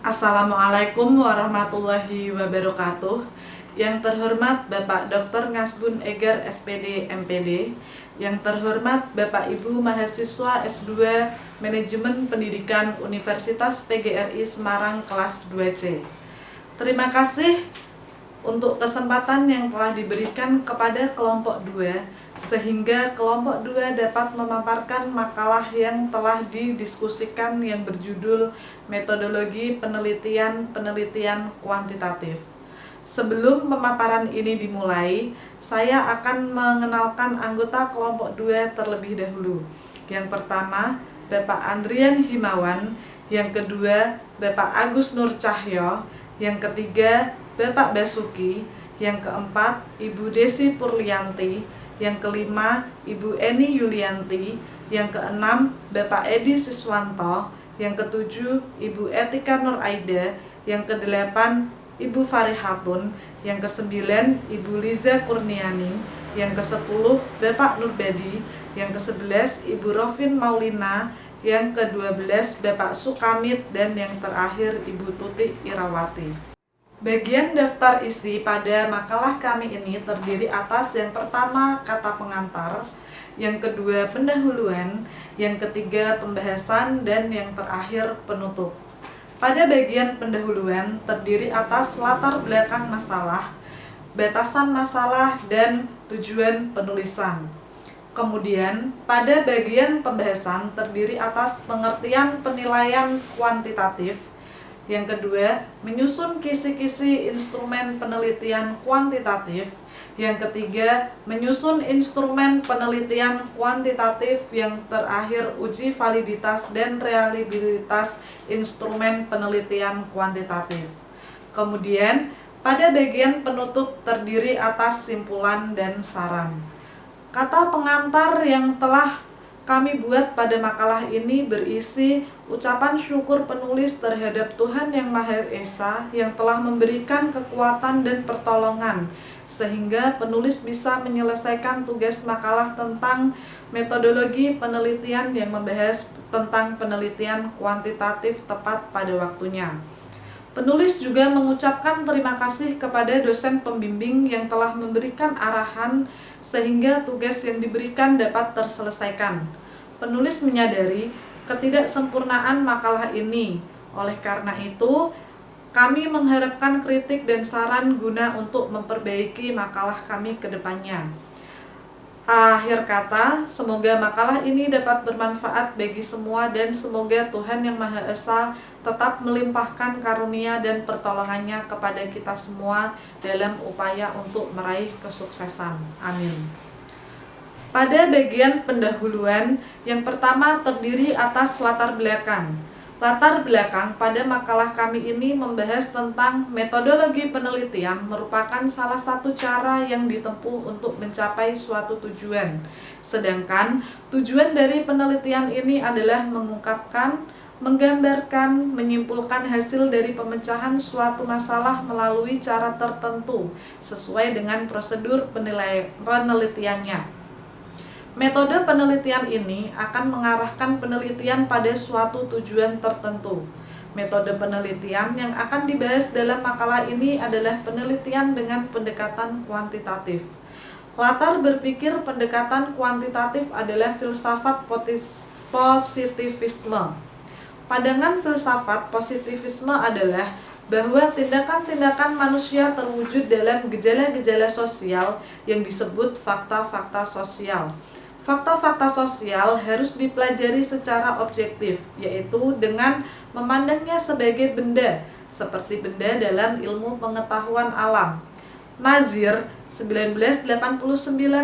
Assalamualaikum warahmatullahi wabarakatuh. Yang terhormat Bapak Dr. Ngasbun Egar SPD MPD, yang terhormat Bapak Ibu mahasiswa S2 Manajemen Pendidikan Universitas PGRI Semarang kelas 2C. Terima kasih untuk kesempatan yang telah diberikan kepada kelompok 2, sehingga kelompok 2 dapat memaparkan makalah yang telah didiskusikan yang berjudul Metodologi Penelitian Kuantitatif. Sebelum pemaparan ini dimulai, saya akan mengenalkan anggota kelompok 2 terlebih dahulu. Yang pertama, Bapak Andrian Himawan, yang kedua, Bapak Agus Nur Cahyo, yang ketiga, Bapak Basuki, yang keempat, Ibu Desi Purlianti, yang kelima, Ibu Eni Yulianti, yang keenam, Bapak Edi Siswanto, yang ketujuh, Ibu Etika Nur Aida, yang kedelapan, Ibu Farihatun, yang kesembilan, Ibu Liza Kurniani, yang kesepuluh, Bapak Nurbadi, yang kesebelas, Ibu Rofin Maulina, yang ke-12 Bapak Sukamit, dan yang terakhir Ibu Tuti Irawati. Bagian daftar isi pada makalah kami ini terdiri atas yang pertama kata pengantar, yang kedua pendahuluan, yang ketiga pembahasan, dan yang terakhir penutup. Pada bagian pendahuluan terdiri atas latar belakang masalah, batasan masalah, dan tujuan penulisan. Kemudian, pada bagian pembahasan terdiri atas pengertian penilaian kuantitatif. Yang kedua, menyusun kisi-kisi instrumen penelitian kuantitatif. Yang ketiga, menyusun instrumen penelitian kuantitatif. Yang terakhir, uji validitas dan reliabilitas instrumen penelitian kuantitatif. Kemudian, pada bagian penutup terdiri atas simpulan dan saran. Kata pengantar yang telah kami buat pada makalah ini berisi ucapan syukur penulis terhadap Tuhan Yang Maha Esa yang telah memberikan kekuatan dan pertolongan sehingga penulis bisa menyelesaikan tugas makalah tentang metodologi penelitian yang membahas tentang penelitian kuantitatif tepat pada waktunya. Penulis juga mengucapkan terima kasih kepada dosen pembimbing yang telah memberikan arahan sehingga tugas yang diberikan dapat terselesaikan. Penulis menyadari ketidaksempurnaan makalah ini. Oleh karena itu, kami mengharapkan kritik dan saran guna untuk memperbaiki makalah kami ke depannya. Akhir kata, semoga makalah ini dapat bermanfaat bagi semua dan semoga Tuhan Yang Maha Esa tetap melimpahkan karunia dan pertolongannya kepada kita semua dalam upaya untuk meraih kesuksesan. Amin. Pada bagian pendahuluan, yang pertama terdiri atas latar belakang. Latar belakang pada makalah kami ini membahas tentang metodologi penelitian merupakan salah satu cara yang ditempuh untuk mencapai suatu tujuan. Sedangkan tujuan dari penelitian ini adalah mengungkapkan, menggambarkan, menyimpulkan hasil dari pemecahan suatu masalah melalui cara tertentu sesuai dengan prosedur penelitiannya. Metode penelitian ini akan mengarahkan penelitian pada suatu tujuan tertentu. Metode penelitian yang akan dibahas dalam makalah ini adalah penelitian dengan pendekatan kuantitatif. Latar berpikir pendekatan kuantitatif adalah filsafat positivisme. Pandangan filsafat positivisme adalah bahwa tindakan-tindakan manusia terwujud dalam gejala-gejala sosial yang disebut fakta-fakta sosial. Fakta-fakta sosial harus dipelajari secara objektif, yaitu dengan memandangnya sebagai benda, seperti benda dalam ilmu pengetahuan alam. Nazir 1989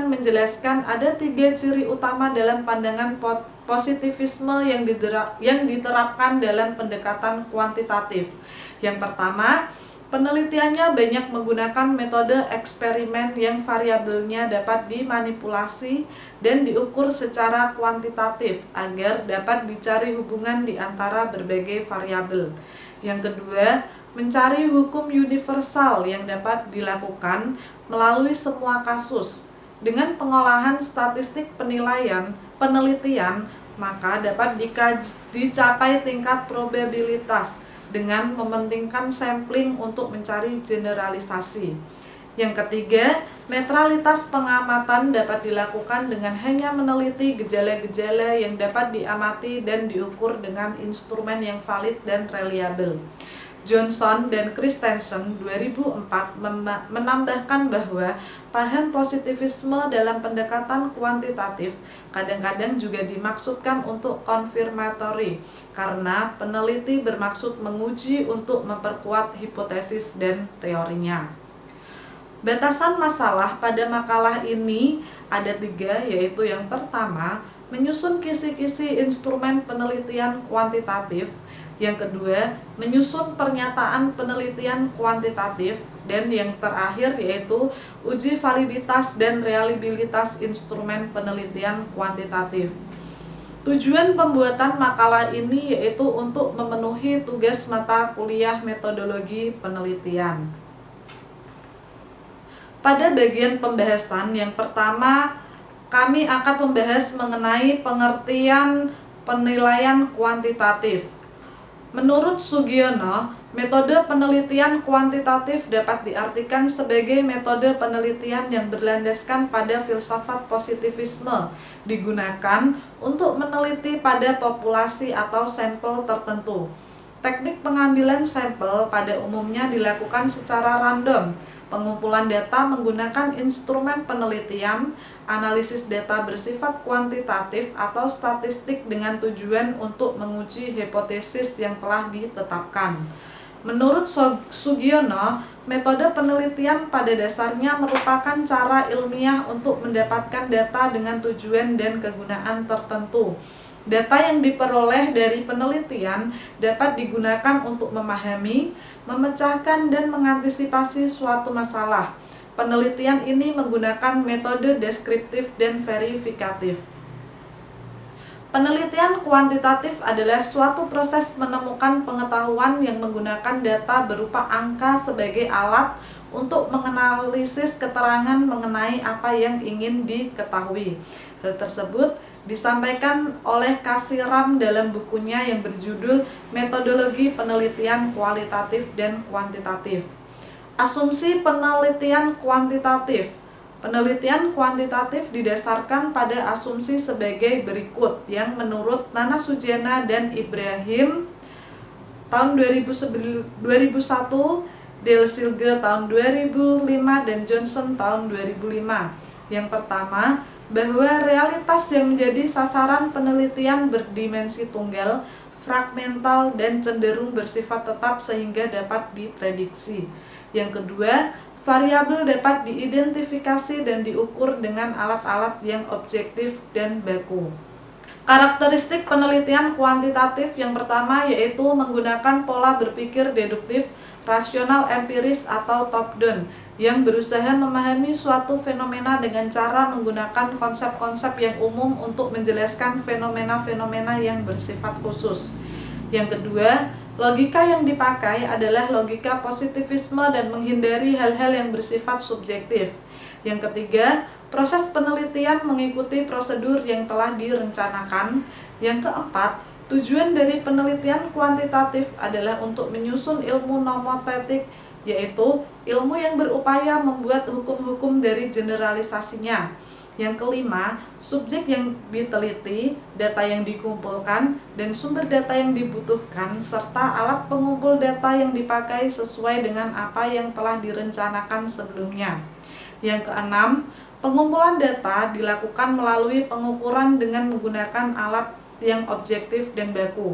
menjelaskan ada 3 ciri utama dalam pandangan positivisme yang diterapkan dalam pendekatan kuantitatif. Yang pertama, penelitiannya banyak menggunakan metode eksperimen yang variabelnya dapat dimanipulasi dan diukur secara kuantitatif agar dapat dicari hubungan di antara berbagai variabel. Yang kedua, mencari hukum universal yang dapat dilakukan melalui semua kasus. Dengan pengolahan statistik penelitian, maka dapat dicapai tingkat probabilitas dengan mementingkan sampling untuk mencari generalisasi. Yang ketiga, netralitas pengamatan dapat dilakukan dengan hanya meneliti gejala-gejala yang dapat diamati dan diukur dengan instrumen yang valid dan reliable. Johnson dan Christensen 2004 menambahkan bahwa paham positivisme dalam pendekatan kuantitatif kadang-kadang juga dimaksudkan untuk konfirmatory, karena peneliti bermaksud menguji untuk memperkuat hipotesis dan teorinya. Batasan masalah pada makalah ini ada 3, yaitu yang pertama, menyusun kisi-kisi instrumen penelitian kuantitatif. Yang kedua, menyusun pernyataan penelitian kuantitatif. Dan yang terakhir yaitu uji validitas dan reliabilitas instrumen penelitian kuantitatif. Tujuan pembuatan makalah ini yaitu untuk memenuhi tugas mata kuliah metodologi penelitian. Pada bagian pembahasan yang pertama, kami akan membahas mengenai pengertian penilaian kuantitatif. Menurut Sugiono, metode penelitian kuantitatif dapat diartikan sebagai metode penelitian yang berlandaskan pada filsafat positivisme, digunakan untuk meneliti pada populasi atau sampel tertentu. Teknik pengambilan sampel pada umumnya dilakukan secara random. Pengumpulan data menggunakan instrumen penelitian, analisis data bersifat kuantitatif atau statistik dengan tujuan untuk menguji hipotesis yang telah ditetapkan. Menurut Sugiono, metode penelitian pada dasarnya merupakan cara ilmiah untuk mendapatkan data dengan tujuan dan kegunaan tertentu. Data yang diperoleh dari penelitian dapat digunakan untuk memahami, memecahkan, dan mengantisipasi suatu masalah. Penelitian ini menggunakan metode deskriptif dan verifikatif. Penelitian kuantitatif adalah suatu proses menemukan pengetahuan yang menggunakan data berupa angka sebagai alat untuk menganalisis keterangan mengenai apa yang ingin diketahui. Hal tersebut disampaikan oleh Kasiram dalam bukunya yang berjudul Metodologi Penelitian Kualitatif dan Kuantitatif. Asumsi penelitian kuantitatif. Penelitian kuantitatif didasarkan pada asumsi sebagai berikut yang menurut Nana Sujana dan Ibrahim tahun 2001, Del Silge tahun 2005, dan Johnson tahun 2005. Yang pertama, bahwa realitas yang menjadi sasaran penelitian berdimensi tunggal, fragmental, dan cenderung bersifat tetap sehingga dapat diprediksi. Yang kedua, variabel dapat diidentifikasi dan diukur dengan alat-alat yang objektif dan baku. Karakteristik penelitian kuantitatif yang pertama yaitu menggunakan pola berpikir deduktif, rasional empiris atau top-down, yang berusaha memahami suatu fenomena dengan cara menggunakan konsep-konsep yang umum untuk menjelaskan fenomena-fenomena yang bersifat khusus. Yang kedua, logika yang dipakai adalah logika positivisme dan menghindari hal-hal yang bersifat subjektif. Yang ketiga, proses penelitian mengikuti prosedur yang telah direncanakan. Yang keempat, tujuan dari penelitian kuantitatif adalah untuk menyusun ilmu nomotetik, yaitu ilmu yang berupaya membuat hukum-hukum dari generalisasinya. Yang kelima, subjek yang diteliti, data yang dikumpulkan, dan sumber data yang dibutuhkan, serta alat pengumpul data yang dipakai sesuai dengan apa yang telah direncanakan sebelumnya. Yang keenam, pengumpulan data dilakukan melalui pengukuran dengan menggunakan alat yang objektif dan baku.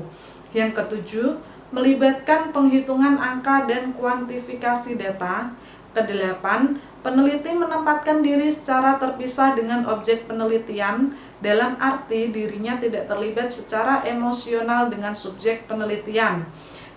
Yang ketujuh, melibatkan penghitungan angka dan kuantifikasi data. Kedelapan, peneliti menempatkan diri secara terpisah dengan objek penelitian, dalam arti dirinya tidak terlibat secara emosional dengan subjek penelitian.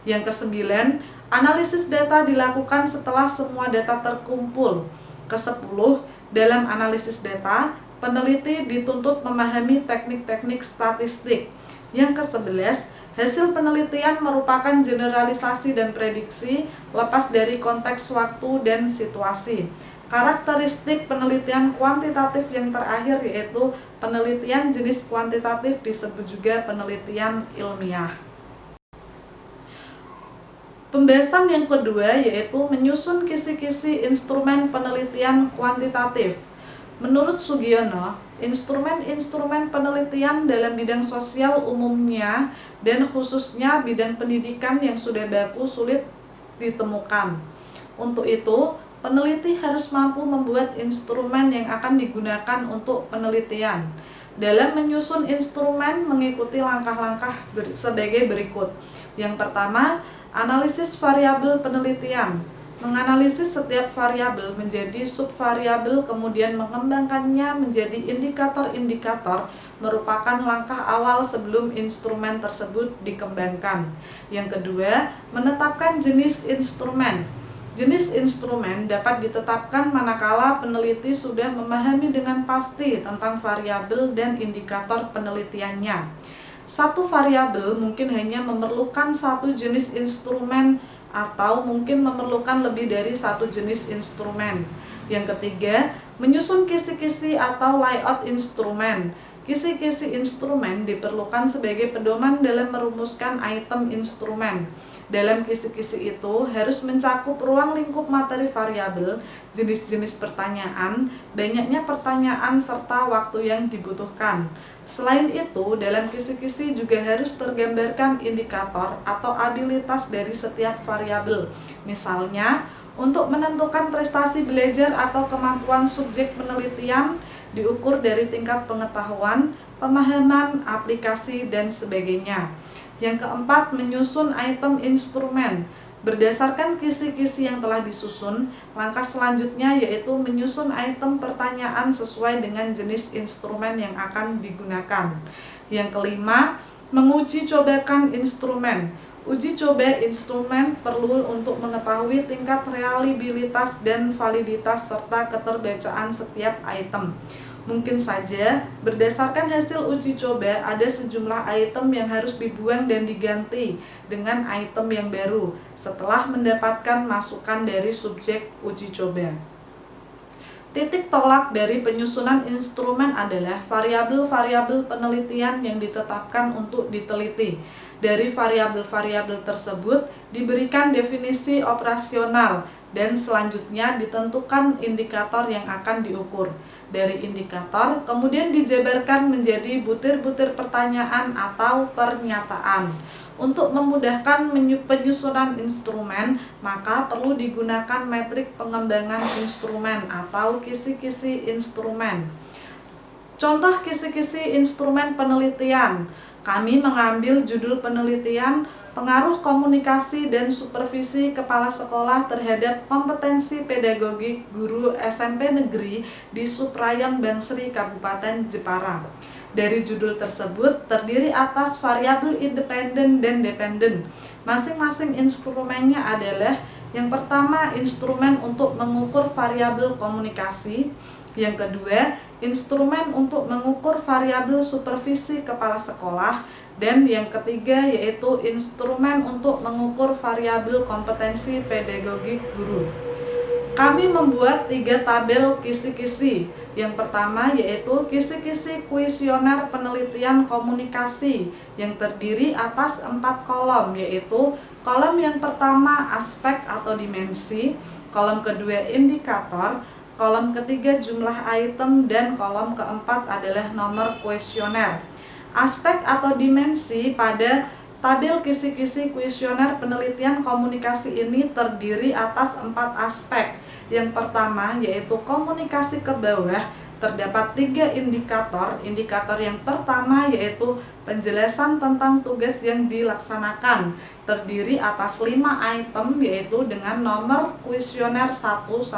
Yang kesembilan, analisis data dilakukan setelah semua data terkumpul. Kesepuluh, dalam analisis data, peneliti dituntut memahami teknik-teknik statistik. Yang ke-11, hasil penelitian merupakan generalisasi dan prediksi lepas dari konteks waktu dan situasi. Karakteristik penelitian kuantitatif yang terakhir yaitu penelitian jenis kuantitatif disebut juga penelitian ilmiah. Pembahasan yang kedua yaitu menyusun kisi-kisi instrumen penelitian kuantitatif. Menurut Sugiono, instrumen-instrumen penelitian dalam bidang sosial umumnya dan khususnya bidang pendidikan yang sudah baku sulit ditemukan. Untuk itu, peneliti harus mampu membuat instrumen yang akan digunakan untuk penelitian. Dalam menyusun instrumen mengikuti langkah-langkah sebagai berikut. Yang pertama, analisis variabel penelitian. Menganalisis setiap variabel menjadi subvariabel kemudian mengembangkannya menjadi indikator-indikator merupakan langkah awal sebelum instrumen tersebut dikembangkan. Yang kedua, menetapkan jenis instrumen. Jenis instrumen dapat ditetapkan manakala peneliti sudah memahami dengan pasti tentang variabel dan indikator penelitiannya. Satu variabel mungkin hanya memerlukan satu jenis instrumen atau mungkin memerlukan lebih dari satu jenis instrumen. Yang ketiga, menyusun kisi-kisi atau layout instrumen. Kisi-kisi instrumen diperlukan sebagai pedoman dalam merumuskan item instrumen. Dalam kisi-kisi itu harus mencakup ruang lingkup materi variabel, jenis-jenis pertanyaan, banyaknya pertanyaan, serta waktu yang dibutuhkan. Selain itu, dalam kisi-kisi juga harus tergambarkan indikator atau abilitas dari setiap variabel. Misalnya, untuk menentukan prestasi belajar atau kemampuan subjek penelitian diukur dari tingkat pengetahuan, pemahaman, aplikasi, dan sebagainya. Yang keempat, menyusun item instrumen. Berdasarkan kisi-kisi yang telah disusun, langkah selanjutnya yaitu menyusun item pertanyaan sesuai dengan jenis instrumen yang akan digunakan. Yang kelima, menguji cobakan instrumen. Uji coba instrumen perlu untuk mengetahui tingkat reliabilitas dan validitas serta keterbacaan setiap item. Mungkin saja, berdasarkan hasil uji coba, ada sejumlah item yang harus dibuang dan diganti dengan item yang baru setelah mendapatkan masukan dari subjek uji coba. Titik tolak dari penyusunan instrumen adalah variabel-variabel penelitian yang ditetapkan untuk diteliti. Dari variabel-variabel tersebut diberikan definisi operasional dan selanjutnya ditentukan indikator yang akan diukur. Dari indikator kemudian dijabarkan menjadi butir-butir pertanyaan atau pernyataan. Untuk memudahkan penyusunan instrumen, maka perlu digunakan metrik pengembangan instrumen atau kisi-kisi instrumen. Contoh kisi-kisi instrumen penelitian. Kami mengambil judul penelitian pengaruh komunikasi dan supervisi kepala sekolah terhadap kompetensi pedagogik guru SMP negeri di Suprayan Bangsri, Kabupaten Jepara. Dari judul tersebut terdiri atas variabel independen dan dependen. Masing-masing instrumennya adalah yang pertama, instrumen untuk mengukur variabel komunikasi. Yang kedua, instrumen untuk mengukur variabel supervisi kepala sekolah. Dan yang ketiga yaitu instrumen untuk mengukur variabel kompetensi pedagogik guru. Kami membuat 3 tabel kisi-kisi. Yang pertama yaitu kisi-kisi kuesioner penelitian komunikasi yang terdiri atas 4 kolom, yaitu kolom yang pertama aspek atau dimensi, kolom kedua indikator, kolom ketiga jumlah item, dan kolom keempat adalah nomor kuesioner. Aspek atau dimensi pada tabel kisi-kisi kuesioner penelitian komunikasi ini terdiri atas 4 aspek. Yang pertama yaitu komunikasi ke bawah, terdapat 3 indikator. Indikator yang pertama yaitu penjelasan tentang tugas yang dilaksanakan, terdiri atas 5 item yaitu dengan nomor kuesioner 1-5.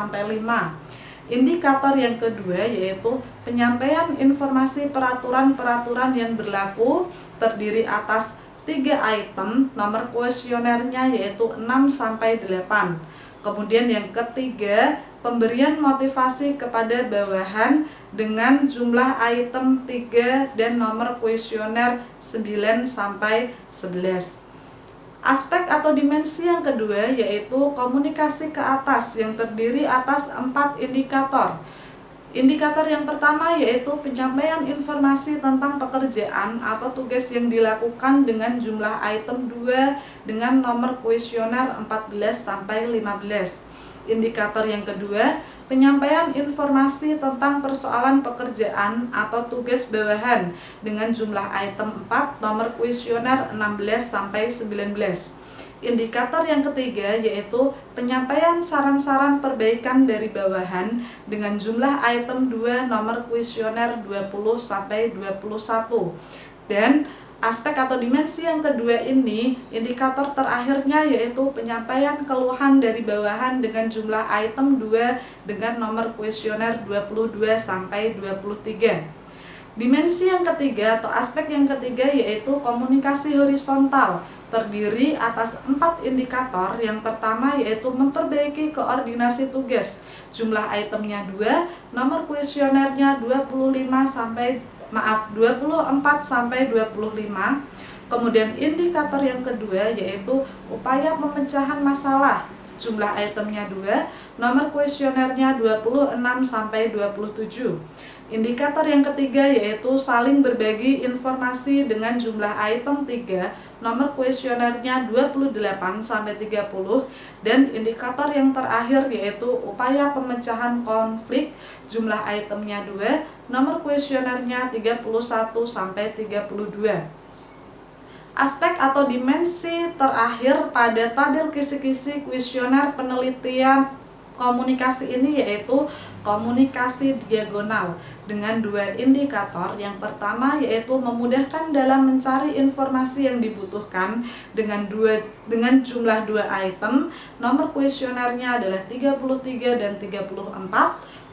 Indikator yang kedua yaitu penyampaian informasi peraturan-peraturan yang berlaku, terdiri atas 3 item, nomor kuesionernya yaitu 6-8. Kemudian yang ketiga, pemberian motivasi kepada bawahan dengan jumlah item 3 dan nomor kuesioner 9-11. Aspek atau dimensi yang kedua yaitu komunikasi ke atas yang terdiri atas 4 indikator. Indikator yang pertama yaitu penyampaian informasi tentang pekerjaan atau tugas yang dilakukan dengan jumlah item 2 dengan nomor kuesioner 14-15. Indikator yang kedua, penyampaian informasi tentang persoalan pekerjaan atau tugas bawahan dengan jumlah item 4 nomor kuesioner 16-19. Indikator yang ketiga yaitu penyampaian saran-saran perbaikan dari bawahan dengan jumlah item 2 nomor kuesioner 20-21. Dan aspek atau dimensi yang kedua ini, indikator terakhirnya yaitu penyampaian keluhan dari bawahan dengan jumlah item 2 dengan nomor kuesioner 22-23. Dimensi yang ketiga atau aspek yang ketiga yaitu komunikasi horizontal, terdiri atas 4 indikator. Yang pertama yaitu memperbaiki koordinasi tugas, jumlah itemnya 2, nomor kuesionernya 24-25. Kemudian indikator yang kedua yaitu upaya pemecahan masalah, jumlah itemnya 2, nomor kuesionernya 26-27. Indikator yang ketiga yaitu saling berbagi informasi dengan jumlah item 3, nomor kuesionernya 28-30. Dan indikator yang terakhir yaitu upaya pemecahan konflik, jumlah itemnya 2, nomor kuesionernya 31-32. Aspek atau dimensi terakhir pada tabel kisi-kisi kuesioner penelitian komunikasi ini yaitu komunikasi diagonal dengan 2 indikator. Yang pertama yaitu memudahkan dalam mencari informasi yang dibutuhkan dengan jumlah 2 item, nomor kuesionernya adalah 33 dan 34.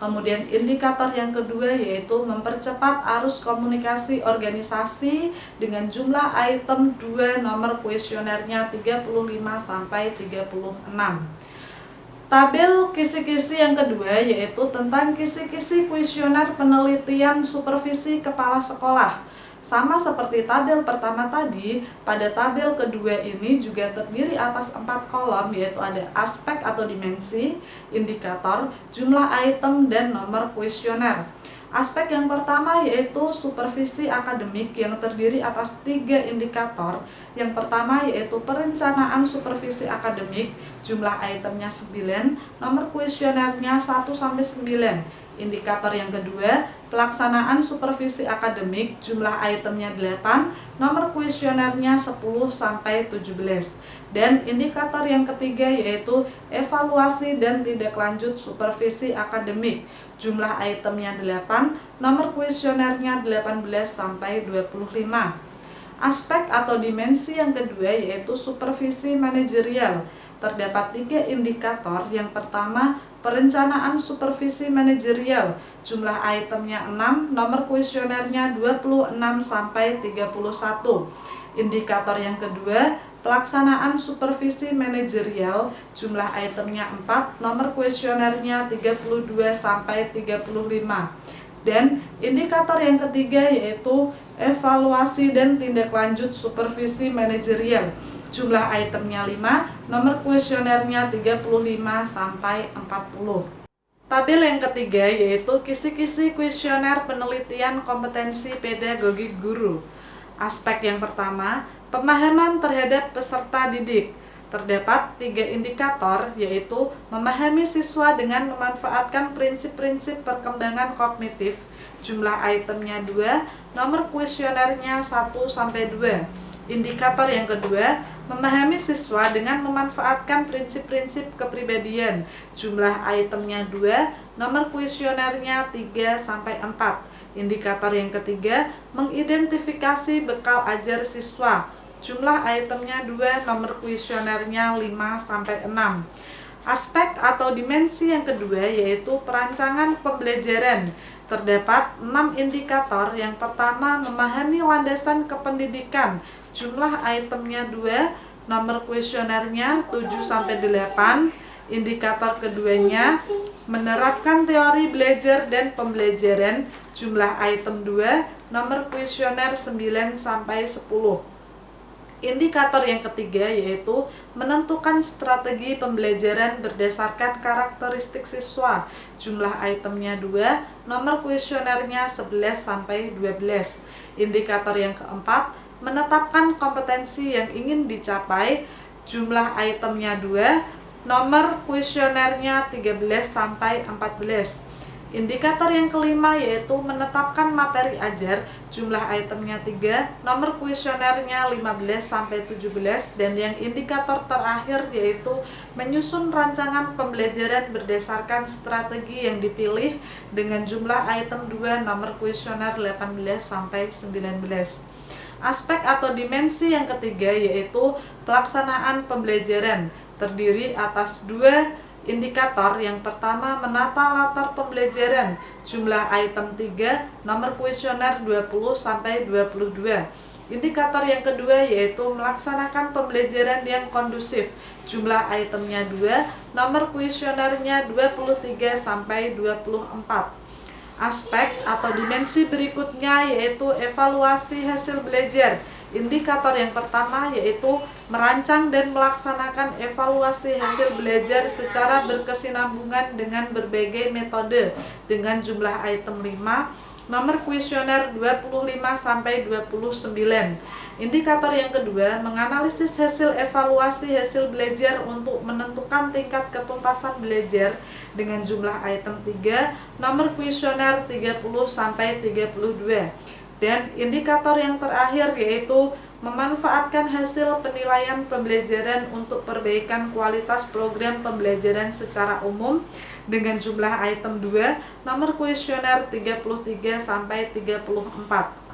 Kemudian indikator yang kedua yaitu mempercepat arus komunikasi organisasi dengan jumlah item 2, nomor kuesionernya 35-36. Tabel kisi-kisi yang kedua yaitu tentang kisi-kisi kuesioner penelitian supervisi kepala sekolah. Sama seperti tabel pertama tadi, pada tabel kedua ini juga terdiri atas 4 kolom, yaitu ada aspek atau dimensi, indikator, jumlah item, dan nomor kuesioner. Aspek yang pertama yaitu supervisi akademik yang terdiri atas 3 indikator. Yang pertama yaitu perencanaan supervisi akademik, jumlah itemnya 9, nomor kuesionernya 1-9. Indikator yang kedua, pelaksanaan supervisi akademik, jumlah itemnya 8, nomor kuesionernya 10-17. Dan indikator yang ketiga yaitu evaluasi dan tindak lanjut supervisi akademik, jumlah itemnya 8, nomor kuesionernya 18-25. Aspek atau dimensi yang kedua yaitu supervisi manajerial. Terdapat 3 indikator. Yang pertama, perencanaan supervisi manajerial, jumlah itemnya 6, nomor kuesionernya 26-31. Indikator yang kedua, pelaksanaan supervisi manajerial, jumlah itemnya 4, nomor kuesionernya 32-35. Dan indikator yang ketiga yaitu evaluasi dan tindak lanjut supervisi manajerial, jumlah itemnya 5, nomor kuesionernya 35-40. Tabel yang ketiga yaitu kisi-kisi kuesioner penelitian kompetensi pedagogik guru. Aspek yang pertama, pemahaman terhadap peserta didik. Terdapat 3 indikator yaitu memahami siswa dengan memanfaatkan prinsip-prinsip perkembangan kognitif, jumlah itemnya 2, nomor kuesionernya 1-2. Indikator yang kedua, memahami siswa dengan memanfaatkan prinsip-prinsip kepribadian, jumlah itemnya 2, nomor kuesionernya 3-4. Indikator yang ketiga, mengidentifikasi bekal ajar siswa, jumlah itemnya 2, nomor kuesionernya 5-6. Aspek atau dimensi yang kedua yaitu perancangan pembelajaran. Terdapat 6 indikator. Yang pertama, memahami landasan kependidikan, jumlah itemnya 2, nomor kuesionernya 7-8. Indikator keduanya, menerapkan teori belajar dan pembelajaran, jumlah item 2, nomor kuesioner 9-10. Indikator yang ketiga yaitu menentukan strategi pembelajaran berdasarkan karakteristik siswa. Jumlah itemnya 2, nomor kuesionernya 11-12. Indikator yang keempat, menetapkan kompetensi yang ingin dicapai. Jumlah itemnya 2, nomor kuesionernya 13-14. Indikator yang kelima yaitu menetapkan materi ajar, jumlah itemnya 3, nomor kuesionernya 15-17, dan yang indikator terakhir yaitu menyusun rancangan pembelajaran berdasarkan strategi yang dipilih dengan jumlah item 2, nomor kuesioner 18-19. Aspek atau dimensi yang ketiga yaitu pelaksanaan pembelajaran, terdiri atas 2 indikator. Yang pertama, menata latar pembelajaran, jumlah item 3, nomor kuesioner 20-22. Indikator yang kedua yaitu melaksanakan pembelajaran yang kondusif, jumlah itemnya 2, nomor kuesionernya 23-24. Aspek atau dimensi berikutnya yaitu evaluasi hasil belajar. Indikator yang pertama yaitu merancang dan melaksanakan evaluasi hasil belajar secara berkesinambungan dengan berbagai metode dengan jumlah item 5, nomor kuesioner 25-29. Indikator yang kedua, menganalisis hasil evaluasi hasil belajar untuk menentukan tingkat ketuntasan belajar dengan jumlah item 3, nomor kuesioner 30-32. Dan indikator yang terakhir yaitu memanfaatkan hasil penilaian pembelajaran untuk perbaikan kualitas program pembelajaran secara umum dengan jumlah item 2, nomor kuesioner 33-34.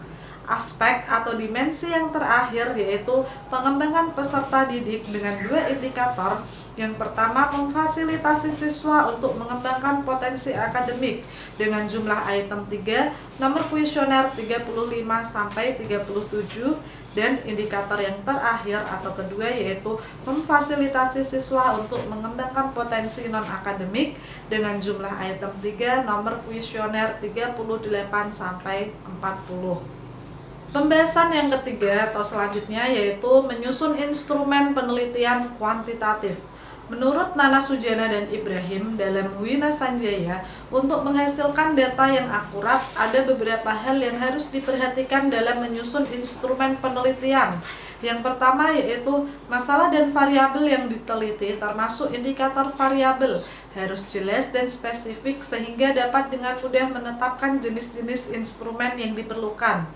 Aspek atau dimensi yang terakhir yaitu pengembangan peserta didik dengan 2 indikator. Yang pertama, memfasilitasi siswa untuk mengembangkan potensi akademik dengan jumlah item 3, nomor kuesioner 35-37, dan indikator yang terakhir atau kedua yaitu memfasilitasi siswa untuk mengembangkan potensi non-akademik dengan jumlah item 3, nomor kuesioner 38-40. Pembahasan yang ketiga atau selanjutnya yaitu menyusun instrumen penelitian kuantitatif. Menurut Nana Sujana dan Ibrahim dalam Wina Sanjaya, untuk menghasilkan data yang akurat ada beberapa hal yang harus diperhatikan dalam menyusun instrumen penelitian. Yang pertama yaitu masalah dan variabel yang diteliti termasuk indikator variabel harus jelas dan spesifik sehingga dapat dengan mudah menetapkan jenis-jenis instrumen yang diperlukan.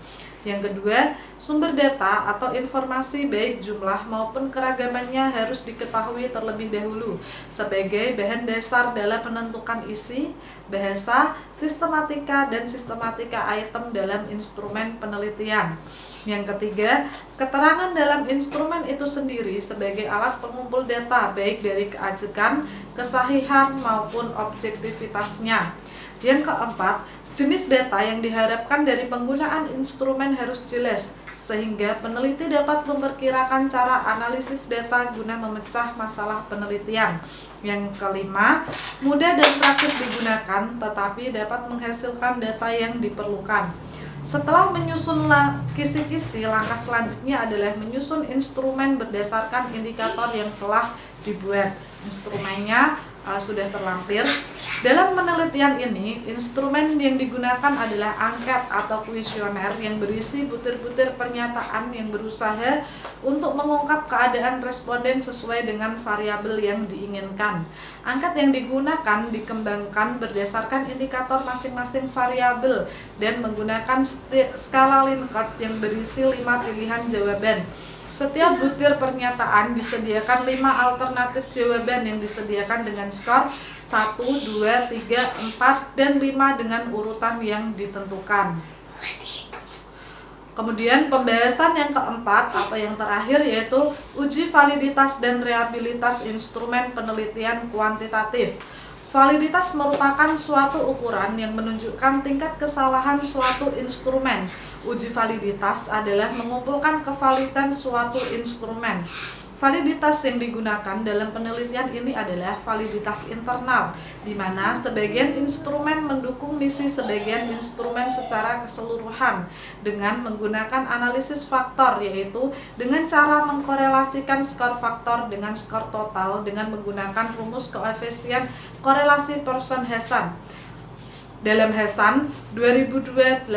Yang kedua, sumber data atau informasi baik jumlah maupun keragamannya harus diketahui terlebih dahulu sebagai bahan dasar dalam menentukan isi, bahasa, sistematika, dan sistematika item dalam instrumen penelitian. Yang ketiga, keterangan dalam instrumen itu sendiri sebagai alat pengumpul data baik dari keajekan, kesahihan, maupun objektivitasnya. Yang keempat, jenis data yang diharapkan dari penggunaan instrumen harus jelas, sehingga peneliti dapat memperkirakan cara analisis data guna memecah masalah penelitian. Yang kelima, mudah dan praktis digunakan, tetapi dapat menghasilkan data yang diperlukan. Setelah menyusun kisi-kisi, langkah selanjutnya adalah menyusun instrumen berdasarkan indikator yang telah dibuat. Instrumennya sudah terlampir. Dalam penelitian ini, instrumen yang digunakan adalah angket atau kuesioner yang berisi butir-butir pernyataan yang berusaha untuk mengungkap keadaan responden sesuai dengan variabel yang diinginkan. Angket yang digunakan dikembangkan berdasarkan indikator masing-masing variabel dan menggunakan skala Likert yang berisi 5 pilihan jawaban. Setiap butir pernyataan disediakan 5 alternatif jawaban yang disediakan dengan skor 1, 2, 3, 4, dan 5 dengan urutan yang ditentukan. Kemudian pembahasan yang keempat atau yang terakhir yaitu uji validitas dan reliabilitas instrumen penelitian kuantitatif. Validitas merupakan suatu ukuran yang menunjukkan tingkat kesalahan suatu instrumen. Uji validitas adalah mengumpulkan kevalidan suatu instrumen. Validitas yang digunakan dalam penelitian ini adalah validitas internal, di mana sebagian instrumen mendukung misi sebagian instrumen secara keseluruhan dengan menggunakan analisis faktor, yaitu dengan cara mengkorelasikan skor faktor dengan skor total dengan menggunakan rumus koefisien korelasi Pearson-Hasan. Dalam Hasan 2002-81.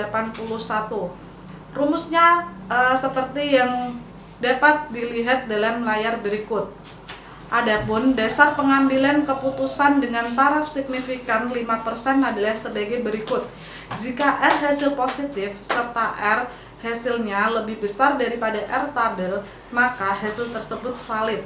Rumusnya seperti yang dapat dilihat dalam layar berikut. Adapun dasar pengambilan keputusan dengan taraf signifikan 5% adalah sebagai berikut. Jika R hasil positif serta R hasilnya lebih besar daripada R tabel, maka hasil tersebut valid.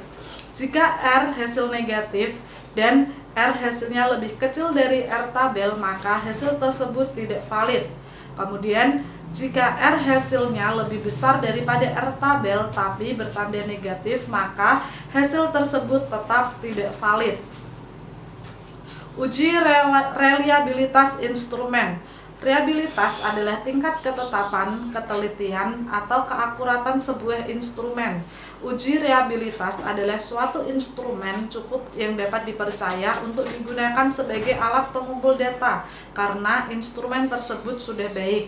Jika R hasil negatif dan R hasilnya lebih kecil dari R tabel, maka hasil tersebut tidak valid. Kemudian, jika R hasilnya lebih besar daripada R tabel tapi bertanda negatif, maka hasil tersebut tetap tidak valid. Uji reliabilitas instrumen. Reliabilitas adalah tingkat ketetapan, ketelitian, atau keakuratan sebuah instrumen. Uji reliabilitas adalah suatu instrumen cukup yang dapat dipercaya untuk digunakan sebagai alat pengumpul data karena instrumen tersebut sudah baik.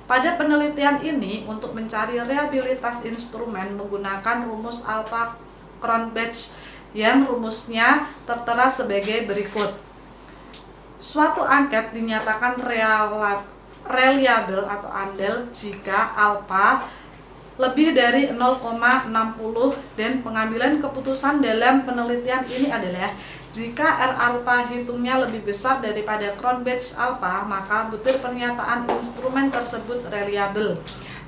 Pada penelitian ini, untuk mencari reliabilitas instrumen menggunakan rumus Alpha-Cronbach yang rumusnya tertera sebagai berikut. Suatu angket dinyatakan reliable atau andal jika alfa lebih dari 0,60 dan pengambilan keputusan dalam penelitian ini adalah jika R alpha hitungnya lebih besar daripada Cronbach alpha, maka butir pernyataan instrumen tersebut reliable.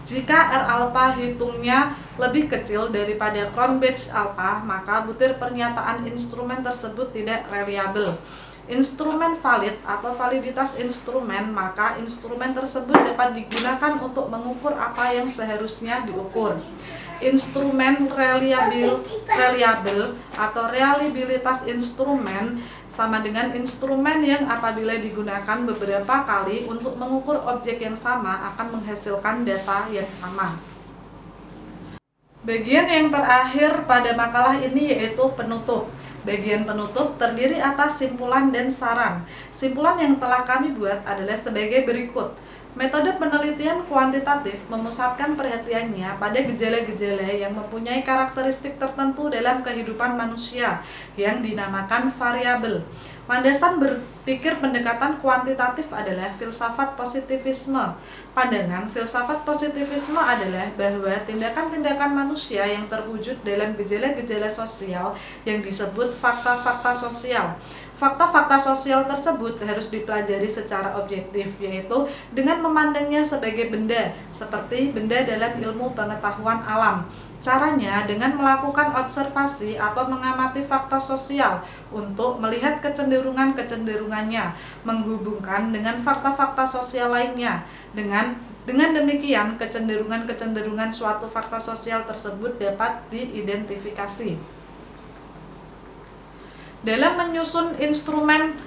Jika R alpha hitungnya lebih kecil daripada Cronbach alpha, maka butir pernyataan instrumen tersebut tidak reliable. Instrumen valid atau validitas instrumen, maka instrumen tersebut dapat digunakan untuk mengukur apa yang seharusnya diukur. Instrumen reliable atau reliabilitas instrumen sama dengan instrumen yang apabila digunakan beberapa kali untuk mengukur objek yang sama akan menghasilkan data yang sama. Bagian yang terakhir pada makalah ini yaitu penutup. Bagian penutup terdiri atas simpulan dan saran. Simpulan yang telah kami buat adalah sebagai berikut. Metode penelitian kuantitatif memusatkan perhatiannya pada gejala-gejala yang mempunyai karakteristik tertentu dalam kehidupan manusia yang dinamakan variabel. Landasan berpikir pendekatan kuantitatif adalah filsafat positivisme. Pandangan filsafat positivisme adalah bahwa tindakan-tindakan manusia yang terwujud dalam gejala-gejala sosial yang disebut fakta-fakta sosial. Fakta-fakta sosial tersebut harus dipelajari secara objektif, yaitu dengan memandangnya sebagai benda, seperti benda dalam ilmu pengetahuan alam. Caranya dengan melakukan observasi atau mengamati fakta sosial untuk melihat kecenderungan-kecenderungannya, menghubungkan dengan fakta-fakta sosial lainnya. Dengan demikian, kecenderungan-kecenderungan suatu fakta sosial tersebut dapat diidentifikasi. Dalam menyusun instrumen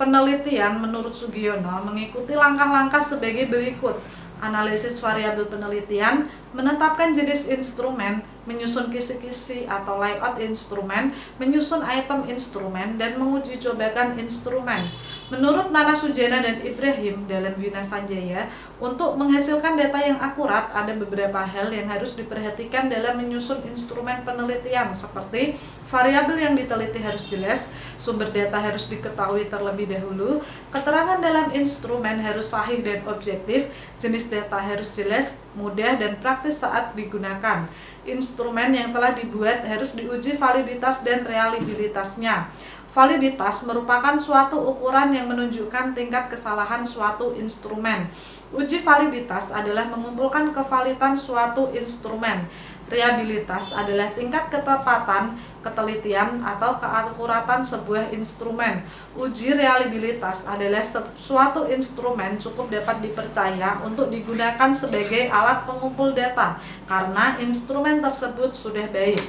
penelitian, menurut Sugiono mengikuti langkah-langkah sebagai berikut. Analisis variabel penelitian, menetapkan jenis instrumen, menyusun kisi-kisi atau layout instrumen, menyusun item instrumen, dan menguji cobakan instrumen. Menurut Nana Sujana dan Ibrahim dalam Wina Sanjaya, untuk menghasilkan data yang akurat, ada beberapa hal yang harus diperhatikan dalam menyusun instrumen penelitian, seperti variabel yang diteliti harus jelas, sumber data harus diketahui terlebih dahulu, keterangan dalam instrumen harus sahih dan objektif, jenis data harus jelas, mudah, dan praktis saat digunakan. Instrumen yang telah dibuat harus diuji validitas dan reliabilitasnya. Validitas merupakan suatu ukuran yang menunjukkan tingkat kesalahan suatu instrumen. Uji validitas adalah mengumpulkan kevalitan suatu instrumen. Reliabilitas adalah tingkat ketepatan, ketelitian, atau keakuratan sebuah instrumen. Uji reliabilitas adalah suatu instrumen cukup dapat dipercaya untuk digunakan sebagai alat pengumpul data karena instrumen tersebut sudah baik.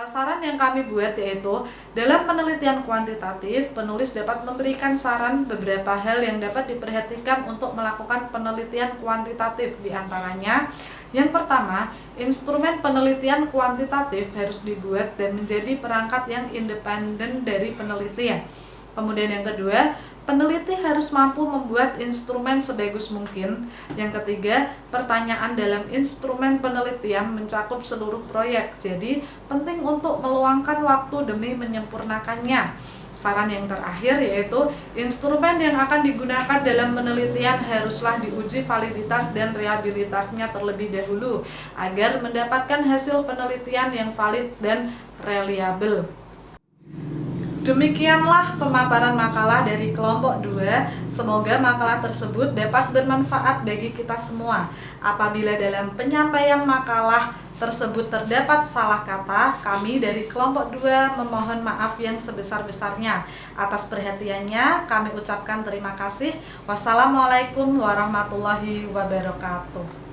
Saran yang kami buat yaitu dalam penelitian kuantitatif, penulis dapat memberikan saran beberapa hal yang dapat diperhatikan untuk melakukan penelitian kuantitatif. Di antaranya, Yang pertama, instrumen penelitian kuantitatif harus dibuat dan menjadi perangkat yang independen dari penelitian. Kemudian yang kedua, peneliti harus mampu membuat instrumen sebagus mungkin. Yang ketiga, pertanyaan dalam instrumen penelitian mencakup seluruh proyek. Jadi, penting untuk meluangkan waktu demi menyempurnakannya. Saran yang terakhir yaitu instrumen yang akan digunakan dalam penelitian haruslah diuji validitas dan reliabilitasnya terlebih dahulu agar mendapatkan hasil penelitian yang valid dan reliable. Demikianlah pemaparan makalah dari kelompok 2. Semoga makalah tersebut dapat bermanfaat bagi kita semua. Apabila dalam penyampaian makalah tersebut terdapat salah kata, kami dari kelompok 2 memohon maaf yang sebesar-besarnya. Atas perhatiannya kami ucapkan terima kasih. Wassalamualaikum warahmatullahi wabarakatuh.